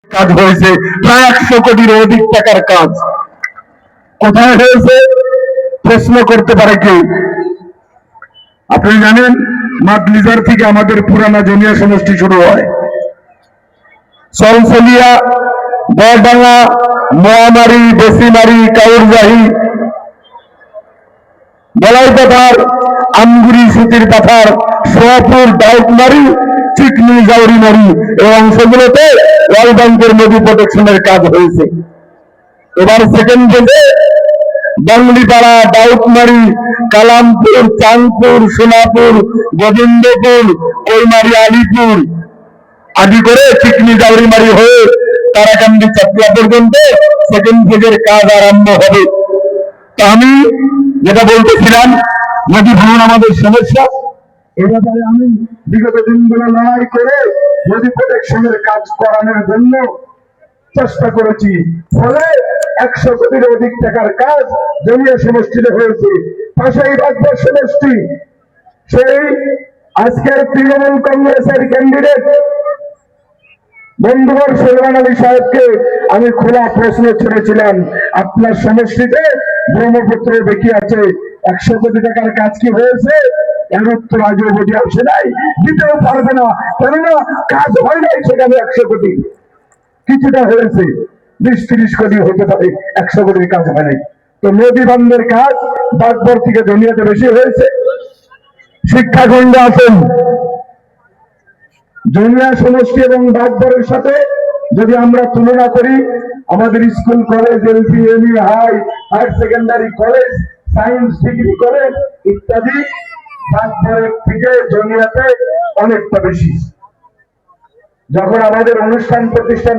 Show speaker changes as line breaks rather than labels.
কাজ হয়েছে প্রায় 100 কোটির অধিক টাকার কাজ। কোথায় হয়েছে প্রশ্ন করতে পারে কেউ। আপনি জানেন মাদলিজার থেকে আমাদের পুরানা জমিয়া সমষ্টি শুরু হয়। সলসলিয়া, বরডাঙ্গা, মোয়ামারি, বেসিমারি, কাউরজাহি, বলাই পাথার, আমগুড়ি, সুতির পাথার, সোয়াপুর, ডাউকমারি, চিকনি, জাউরিমারি এই অংশগুলোতে ওয়ার্ল্ড ব্যাংকের নদী প্রোটেকশনের কাজ হয়েছে। এবার সেকেন্ড ফেজে বাংলিপাড়া, ডাউকমারি, কালামপুর, চাঁদপুর, সোনাপুর, গোবিন্দপুর, কৈমারি, আলিপুর আদি করে চিকনি, জাউরিমারি হয়ে তারাকান্দি, চাকলা পর্যন্ত সেকেন্ড ফেজের কাজ আরম্ভ হবে। তা আমি যেটা বলতেছিলাম, নদী ভাঙন আমাদের সমস্যা, এ ব্যাপারে আমি বিগত দিনগুলো লড়াই করে নদী প্রোটেকশনের কাজ করানোর জন্য চেষ্টা করেছি। ফলে 100 কোটির অধিক টাকার কাজ জমিয়া সমষ্টিতে হয়েছে। পাশেই বাগবর সমষ্টি, সেই আজকের তৃণমূল কংগ্রেসের ক্যান্ডিডেট বন্ধুবর সুলমান আলী সাহেবকে আমি খোলা প্রশ্ন ছেড়েছিলাম, আপনার সমষ্টিতে ব্রহ্মপুত্র বেঁকে আছে, 100 কোটি টাকার কাজ কি হয়েছে? এর উত্তর আজও বডি আসে নাই, দিতেও পারবে না, কেননা কাজ হয় নাই সেখানে। 100 কোটি কিছুটা হয়েছে, 20-30 কোটি হতে পারে, 100 কোটির কাজ হয় নাই। তো নদী বান্ধের কাজ বাগবর থেকে দুনিয়াতে বেশি হয়েছে। শিক্ষাখণ্ডে আসেন, জমিয়া সমষ্টি এবং বাগবরের সাথে যদি আমরা তুলনা করি, আমাদের school, college, LP, ME, higher secondary college, science degree college ইত্যাদি বাগবরের থেকে জমিয়াতে অনেকটা বেশি। যখন আমাদের অনুষ্ঠান প্রতিষ্ঠান